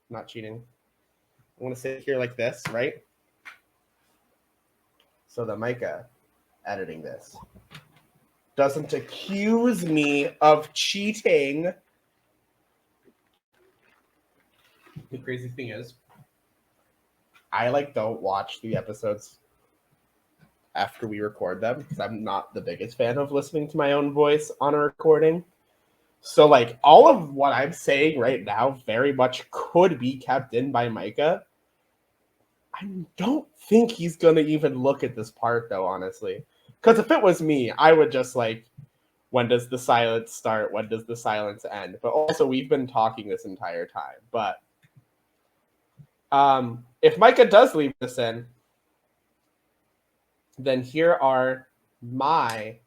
not cheating. I want to sit here like this, right? So that Micah, editing this, doesn't accuse me of cheating. The crazy thing is, I don't watch the episodes after we record them because I'm not the biggest fan of listening to my own voice on a recording. So all of what I'm saying right now very much could be kept in by Micah. I don't think he's gonna even look at this part though, honestly. Because if it was me, I would just when does the silence start? When does the silence end? But also, we've been talking this entire time. But if Micah does leave this in, then here are my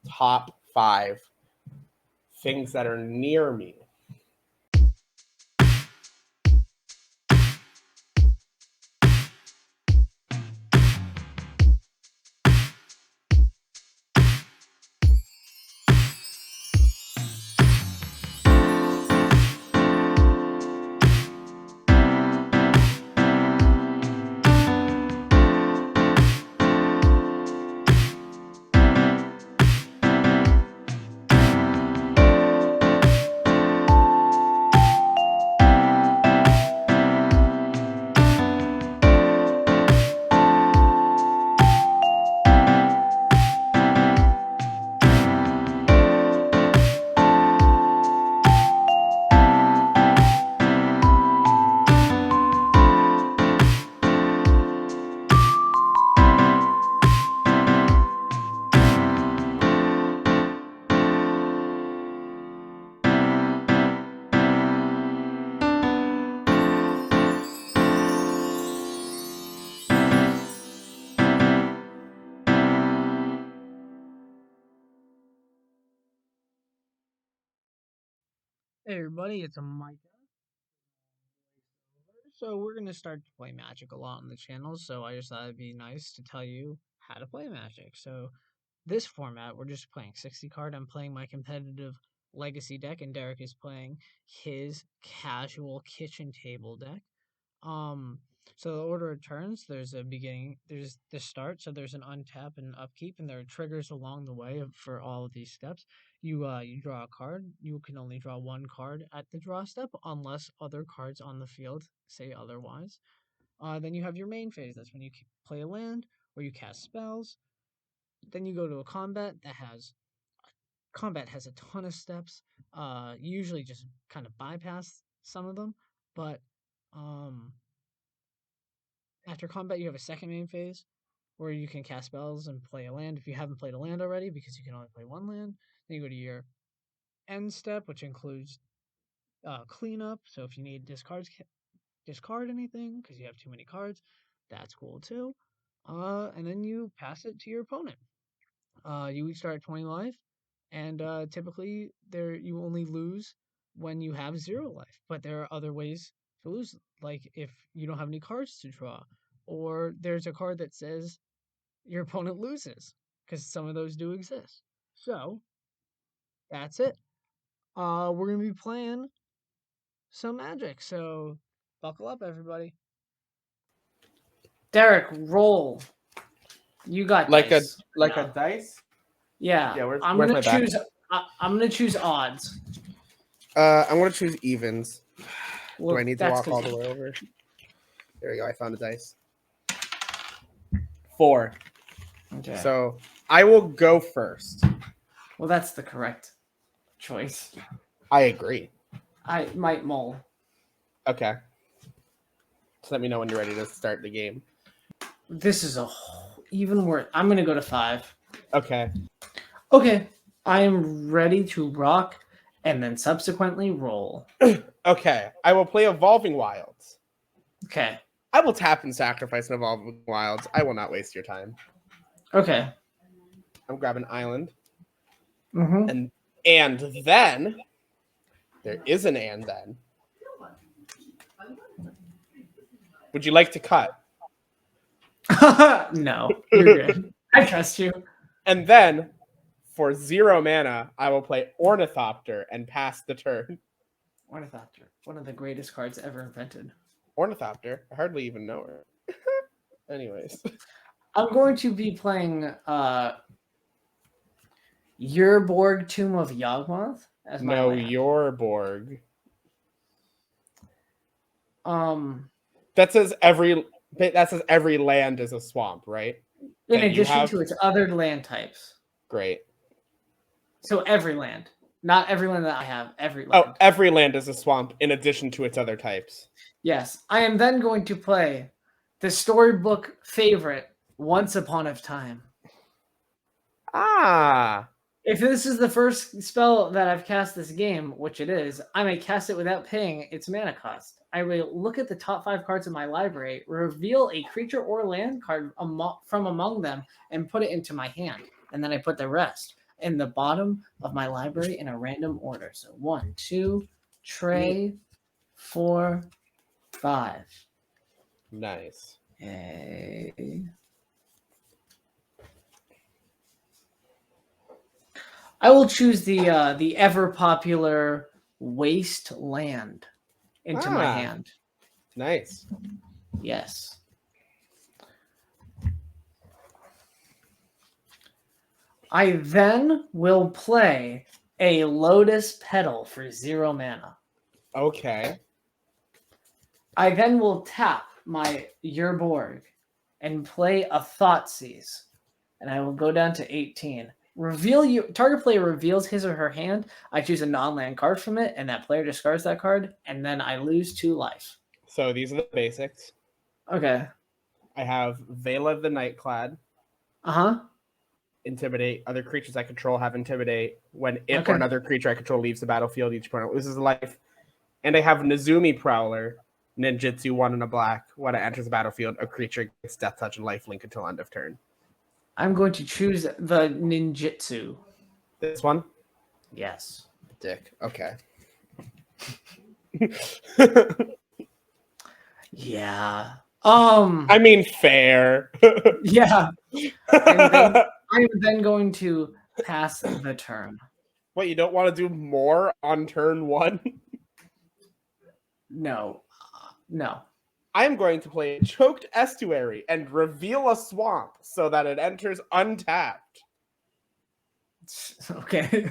top 5 things that are near me. Hey everybody, it's Micah. So we're gonna start to play Magic a lot on the channel, so I just thought it'd be nice to tell you how to play Magic. So this format, we're just playing 60 card. I'm playing my competitive Legacy deck, and Derrick is playing his casual kitchen table deck. So the order of turns, there's a beginning, there's the start, so there's an untap and an upkeep, and there are triggers along the way for all of these steps. You draw a card. You can only draw one card at the draw step unless other cards on the field say otherwise. Then you have your main phase. That's when you play a land or you cast spells. Then you go to a combat has a ton of steps. You usually just kind of bypass some of them, but after combat you have a second main phase where you can cast spells and play a land if you haven't played a land already, because you can only play one land. Then you go to your end step, which includes cleanup. So if you need discard anything because you have too many cards, that's cool too. And then you pass it to your opponent. You each start at 20 life, and typically you only lose when you have 0 life. But there are other ways to lose, like if you don't have any cards to draw, or there's a card that says your opponent loses, because some of those do exist. So that's it. We're gonna be playing some Magic, so buckle up, everybody. Derrick, roll. You got dice. A dice. Yeah. Yeah. I'm where's gonna my choose. I'm gonna choose odds. I'm gonna choose evens. Well, Do I need to walk all the way over? There we go. I found a dice. 4. Okay. So I will go first. Well, that's the correct choice. I agree. I might mull. Okay. Just let me know when you're ready to start the game. This is even worse. I'm gonna go to 5. Okay. Okay. I am ready to rock and then subsequently roll. Okay. I will play Evolving Wilds. Okay. I will tap and sacrifice an Evolving Wilds. I will not waste your time. Okay. I'm grabbing Island. Mm-hmm. And then there is an and then. Would you like to cut? No, you're good. I trust you. And then for 0 mana, I will play Ornithopter and pass the turn. Ornithopter, one of the greatest cards ever invented. Ornithopter. I hardly even know her. Anyways. I'm going to be playing Urborg Tomb of Yawgmoth as my land. Your Borg. That says every land is a swamp, right? In addition to its other land types. Great. So every land. Not every land that I have, every land. Oh, every land is a swamp in addition to its other types. Yes. I am then going to play the storybook favorite, Once Upon a Time. Ah. If this is the first spell that I've cast this game, which it is, I may cast it without paying its mana cost. I will look at the top 5 cards in my library, reveal a creature or land card from among them, and put it into my hand. And then I put the rest in the bottom of my library in a random order. So 1, 2, 3, 4, 5. Nice. Yay. I will choose the ever popular Wasteland into my hand. Nice. Yes. I then will play a Lotus Petal for 0 mana. Okay. I then will tap my Urborg and play a Thoughtseize. And I will go down to 18. Target player reveals his or her hand. I choose a non-land card from it, and that player discards that card, and then I lose 2 life. So these are the basics. Okay. I have Vela the Nightclad. Uh-huh. Intimidate. Other creatures I control have Intimidate. When it or another creature I control leaves the battlefield, each opponent loses a life. And I have Nezumi Prowler. Ninjitsu 1 and a black. When it enters the battlefield, a creature gets Death Touch and lifelink until end of turn. I'm going to choose the Ninjitsu. This one? Yes. Dick. Okay. Yeah. I mean, fair. Yeah. I'm then going to pass the turn. What, you don't want to do more on turn 1? No. No. I'm going to play Choked Estuary and reveal a swamp so that it enters untapped. Okay.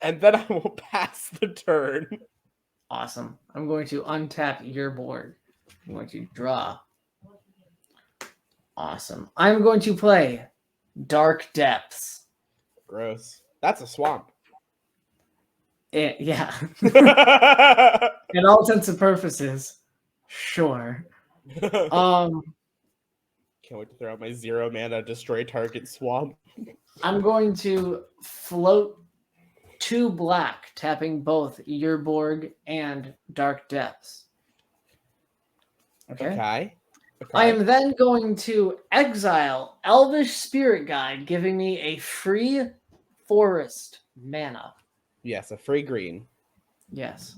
And then I will pass the turn. Awesome. I'm going to untap your board. I'm going to draw. Awesome. I'm going to play Dark Depths. Gross. That's a swamp. Yeah. In all intents and purposes. Sure. Can't wait to throw out my 0 mana destroy target swamp. I'm going to float 2 black, tapping both Urborg and Dark Depths. Okay. I am then going to exile Elvish Spirit Guide, giving me a free forest mana. Yes, a free green. Yes.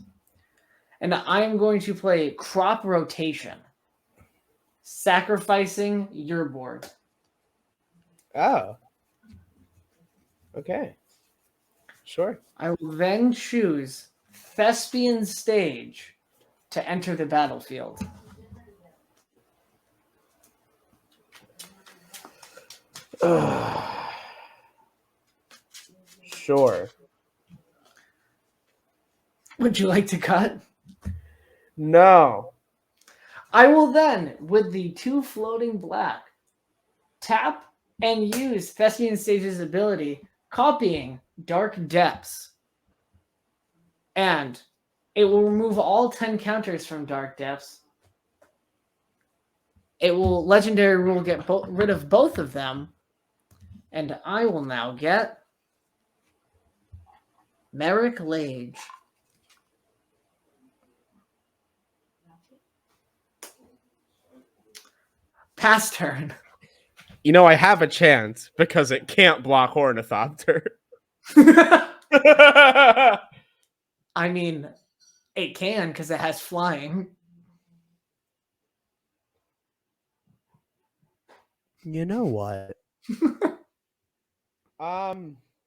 And I'm going to play Crop Rotation, sacrificing Urborg. Oh. Okay. Sure. I will then choose Thespian Stage to enter the battlefield. Sure. Would you like to cut? No. I will then, with the 2 floating black, tap and use Thespian Stage's ability, copying Dark Depths. And it will remove all 10 counters from Dark Depths. It will Legendary Rule get rid of both of them. And I will now get Merrick Lage. Pass turn. You know, I have a chance because it can't block Ornithopter. I mean, it can because it has flying. You know what?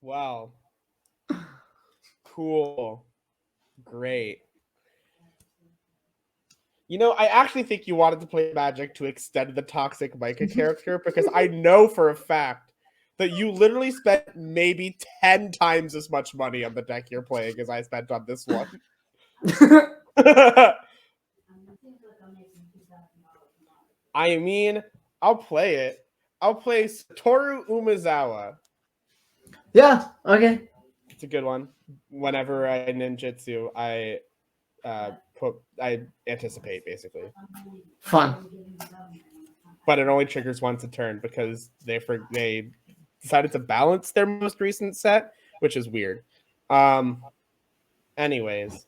Well. Cool. Great. You know, I actually think you wanted to play Magic to extend the toxic Micah character because I know for a fact that you literally spent maybe 10 times as much money on the deck you're playing as I spent on this one. I mean, I'll play it. I'll play Satoru Umezawa. Yeah, okay. It's a good one. Whenever I ninjutsu, I anticipate basically. Fun. But it only triggers once a turn because they decided to balance their most recent set, which is weird. Anyways,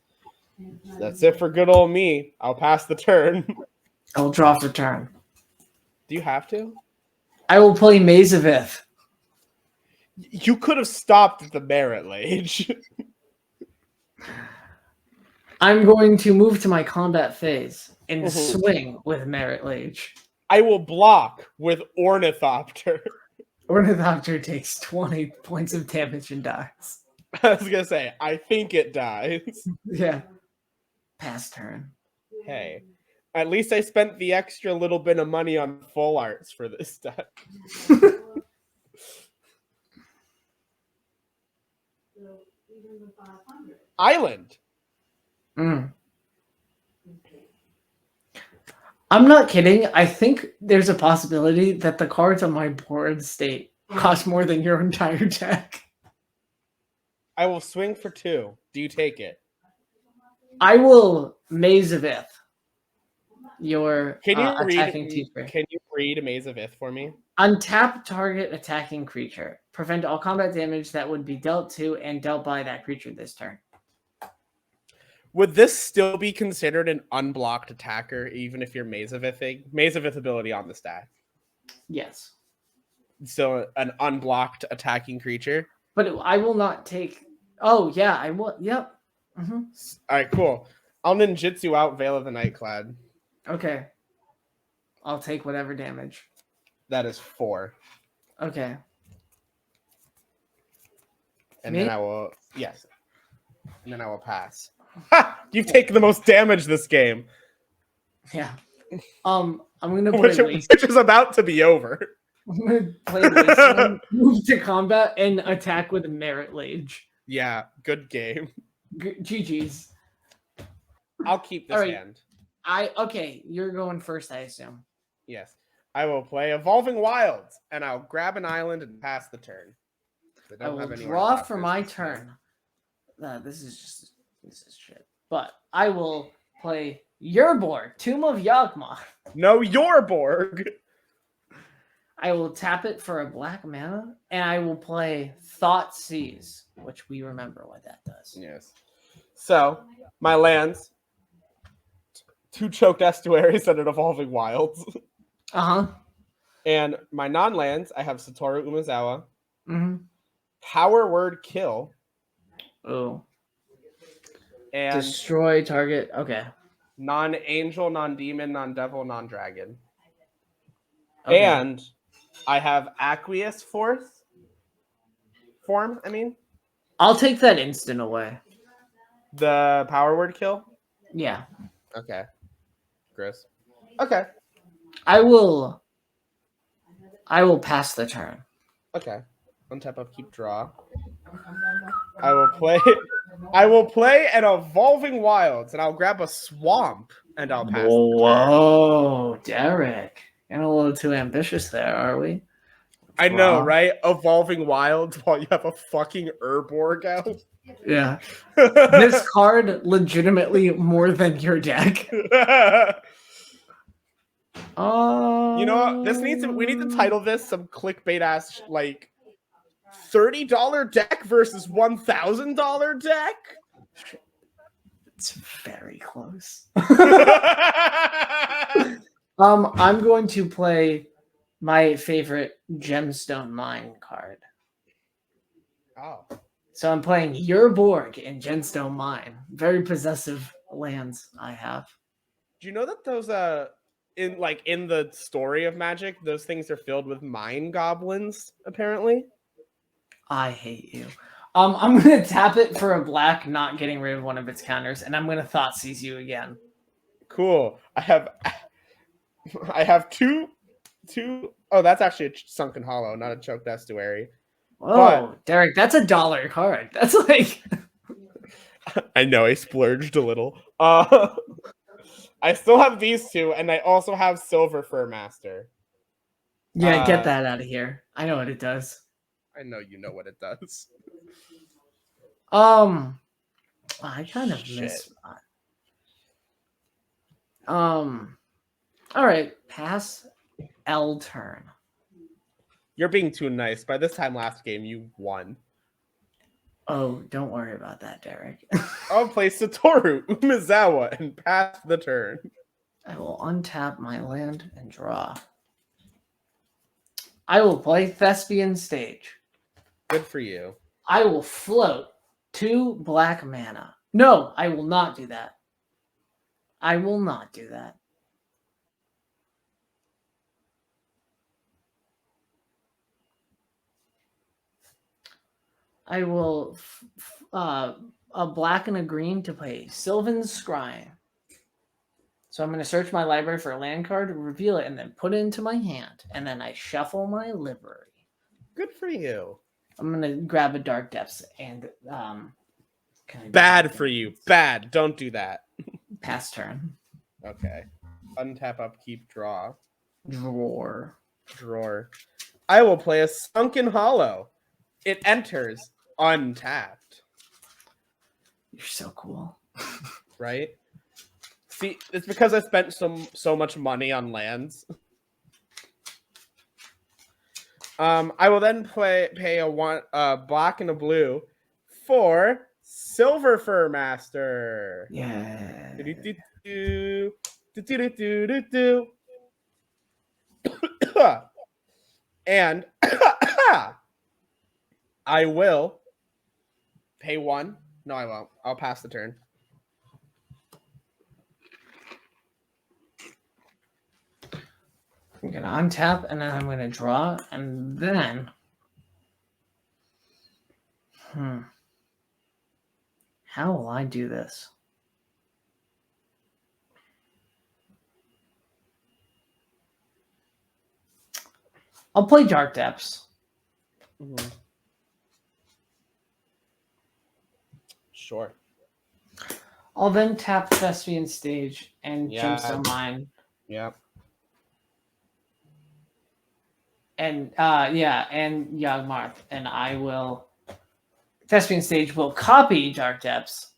that's it for good old me. I'll pass the turn. I'll draw for turn. Do you have to? I will play Maze of Ith. You could have stopped at the Merit Lage. I'm going to move to my combat phase and swing with Merit Lage. I will block with Ornithopter. Ornithopter takes 20 points of damage and dies. I was going to say, I think it dies. Yeah. Pass turn. Hey, at least I spent the extra little bit of money on full arts for this deck. Island. I'm not kidding. I think there's a possibility that the cards on my board state cost more than your entire deck. I will swing for 2. Do you take it? I will Maze of Ith. Your attacking teacher. Can you read Maze of Ith for me? Untap target attacking creature. Prevent all combat damage that would be dealt to and dealt by that creature this turn. Would this still be considered an unblocked attacker, even if you're Maze of Ithing? Maze of Ith ability on the stack. Yes. So an unblocked attacking creature? But I will not take... Oh, yeah, I will. Yep. Mm-hmm. All right, cool. I'll ninjutsu out Veil of the Nightclad. Okay. I'll take whatever damage. That is 4. Okay. And then I will... Yes. And then I will pass. Ha! You've taken the most damage this game. Yeah. I'm gonna play which is about to be over. I'm gonna play Wasteland, move to combat, and attack with a Merit Lage. Yeah, good game. GG's. I'll keep this hand. Okay, you're going first, I assume. Yes. I will play Evolving Wilds, and I'll grab an island and pass the turn. I will draw for my turn. This is shit. But I will play Yerborg, Tomb of Yawgmoth. No, Yerborg. I will tap it for a black mana, and I will play Thoughtseize, which we remember what that does. Yes. So, my lands, 2 Choked Estuaries and an Evolving Wilds. And my non-lands, I have Satoru Umezawa. Power Word Kill. Oh. And destroy target. Okay. Non-angel, non-demon, non-devil, non-dragon. Okay. And I have Aqueous form. I'll take that instant away. The Power Word Kill? Yeah. Okay. Chris. Okay. I will pass the turn. Okay. Untap up, keep draw. I will play an Evolving Wilds, and I'll grab a Swamp, and I'll pass. Whoa, Derrick. Getting a little too ambitious there, are we? I know, right? Evolving Wilds while you have a fucking Urborg out. Yeah. This card legitimately more than your deck. You know what? We need to title this some clickbait ass like $30 deck versus $1,000 deck. It's very close. I'm going to play my favorite Gemstone Mine card. Oh. So I'm playing Yerborg in Gemstone Mine. Very possessive lands I have. Do you know that those in the story of Magic, those things are filled with mine goblins, apparently? I hate you. I'm going to tap it for a black, not getting rid of one of its counters, and I'm going to Thoughtseize you again. cool. I have two. Oh, that's actually a sunken hollow, not a choked estuary. Whoa, Derrick, that's a $1 card. That's like I know I splurged a little. I still have these two, and I also have Silver Fur Master. yeah, get that out of here. I know what it does. I know you know what it does. I kind of Shit. miss. All right, pass L turn. You're being too nice. By this time last game, you won. Oh, don't worry about that, Derrick. I'll play Satoru Umezawa and pass the turn. I will untap my land and draw. I will play Thespian Stage. Good for you. I will float 2 black mana. No, I will not do that. I will not do that. I will a black and a green to play Sylvan's Scrying. So I'm going to search my library for a land card, reveal it, and then put it into my hand. And then I shuffle my library. Good for you. I'm going to grab a Dark Depths and can I do Bad something? for you. Bad. Don't do that. Pass turn. Okay. Untap, upkeep, draw. Drawer. Drawer. I will play a Sunken Hollow. It enters untapped. You're so cool. Right? See, it's because I spent so much money on lands. I will then pay a black and a blue for Silver Fur Master. Yeah. And I will pay 1. No, I won't. I'll pass the turn. I'm going to untap, and then I'm going to draw, and then... How will I do this? I'll play Dark Depths. Mm-hmm. Sure. I'll then tap Thespian Stage and Yeah. Gemstone Mine. Yeah. And and Yawgmoth, and I will Thespian Stage will copy Dark Depths,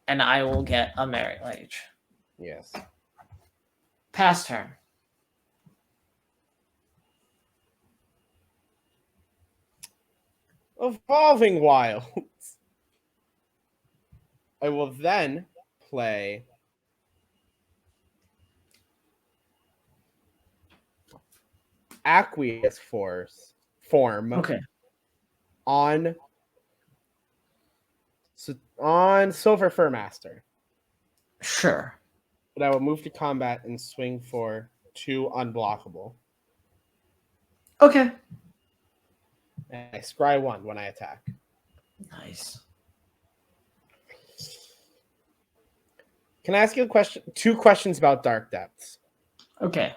and I will get a Merit Lage. Yes. Pass turn. Evolving Wilds. I will then play Aqueous Form Okay. on Silver Fur Master. Sure. But I will move to combat and swing for 2 unblockable. Okay. And I scry 1 when I attack. Nice. Can I ask you a question? 2 questions about Dark Depths. Okay.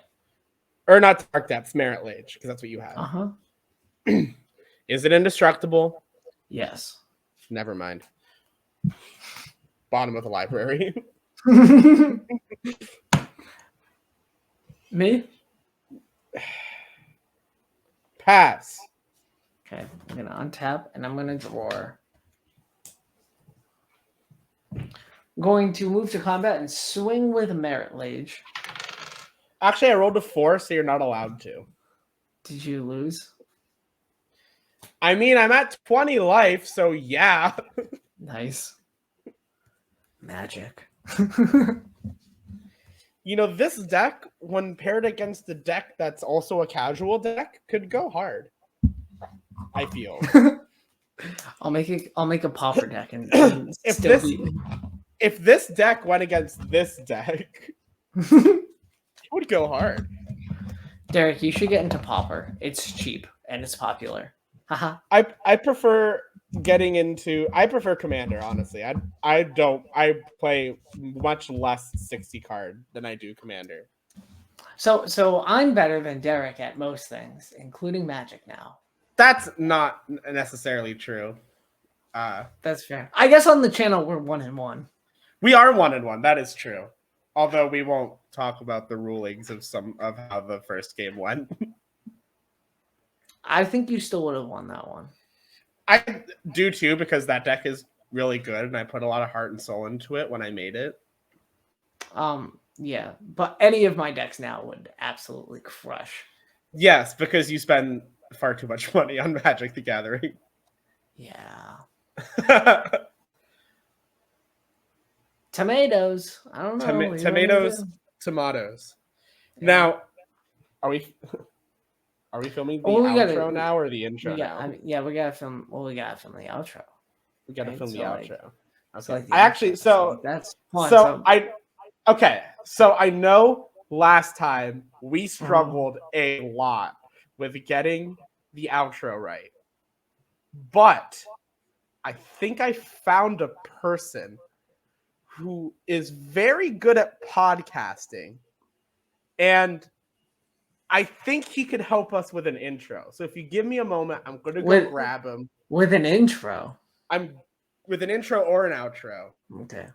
Or not Dark Depths, Merit Lage, because that's what you have. Uh-huh. Is it indestructible? Yes. Never mind. Bottom of the library. Me? Pass. Okay. I'm going to untap, and I'm going to draw. Going to move to combat and swing with Merit Lage. Actually, I rolled a 4, so you're not allowed to. Did you lose? I mean, I'm at 20 life, so yeah. Nice. Magic. You know, this deck, when paired against a deck that's also a casual deck, could go hard. I feel. I'll make a pauper deck and If still this- be... If this deck went against this deck, it would go hard. Derrick, you should get into pauper. It's cheap and it's popular. Haha. I prefer getting into. I prefer Commander, honestly. I play much less 60 card than I do Commander. So I'm better than Derrick at most things, including Magic now. That's not necessarily true. That's fair. I guess on the channel we're 1-1. We are 1-1. That is true. Although we won't talk about the rulings of how the first game went. I think you still would have won that one. I do too, because that deck is really good, and I put a lot of heart and soul into it when I made it. Yeah, but any of my decks now would absolutely crush. Yes, because you spend far too much money on Magic the Gathering. Yeah. Tomatoes. I don't know. Tomatoes. Yeah. Now, are we filming the outro now or the intro now? We gotta film. Well, we gotta film the outro. We gotta film the outro. Okay. That's fun. So I know last time we struggled a lot with getting the outro right, but I think I found a person who is very good at podcasting, and I think he could help us with an intro. So if you give me a moment, I'm going to go grab him. With an intro? I'm with an intro or an outro. Okay.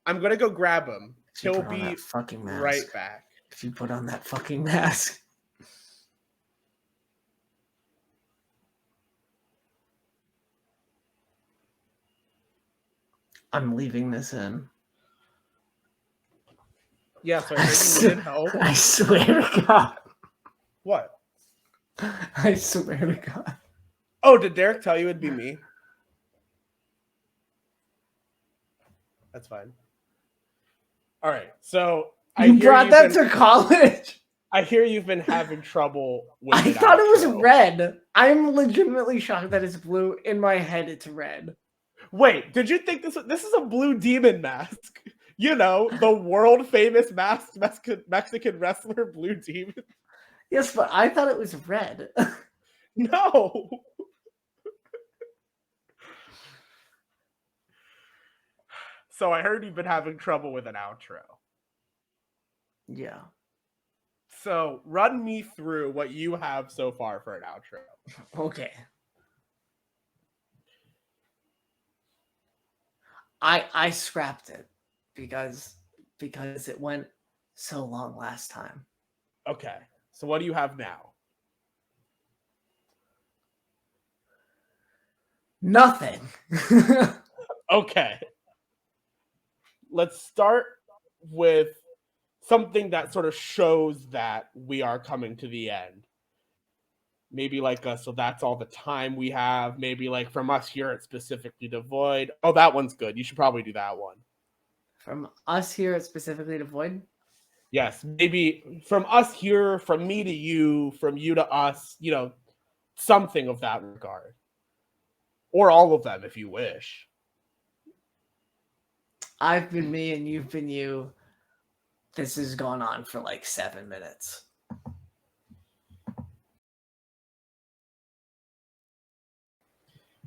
I'm going to go grab him. He'll be right back. If you put on that fucking mask. I'm leaving this in. Yeah, so I think you needed help. I swear to God. What? I swear to God. Oh, did Derrick tell you it'd be me? That's fine. All right, so you brought that to college? I hear you've been having trouble with I thought it was red. I'm legitimately shocked that it's blue. In my head, it's red. Wait, did you think this is a blue demon mask? You know, the world famous masked Mexican wrestler Blue Demon. Yes, but I thought it was red. No. So I heard you've been having trouble with an outro. Yeah. So run me through what you have so far for an outro. Okay. I scrapped it because it went so long last time. Okay. So what do you have now? Nothing. Okay. Let's start with something that sort of shows that we are coming to the end. Maybe like so that's all the time we have. Maybe like from us here at Specifically Devoid. Oh, that one's good. You should probably do that one. From us here at Specifically Devoid? Yes, maybe from us here, from me to you, from you to us, you know, something of that regard. Or all of them if you wish. I've been me and you've been you. This has gone on for like 7 minutes.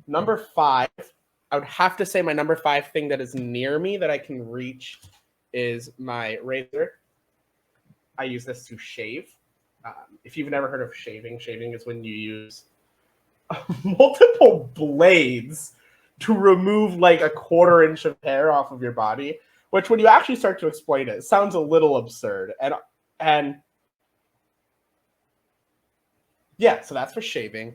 Number 5, I would have to say my number 5 thing that is near me that I can reach is my razor. I use this to shave. If you've never heard of shaving is when you use multiple blades to remove like a 1/4 inch of hair off of your body, which when you actually start to explain it, sounds a little absurd. And yeah, so that's for shaving.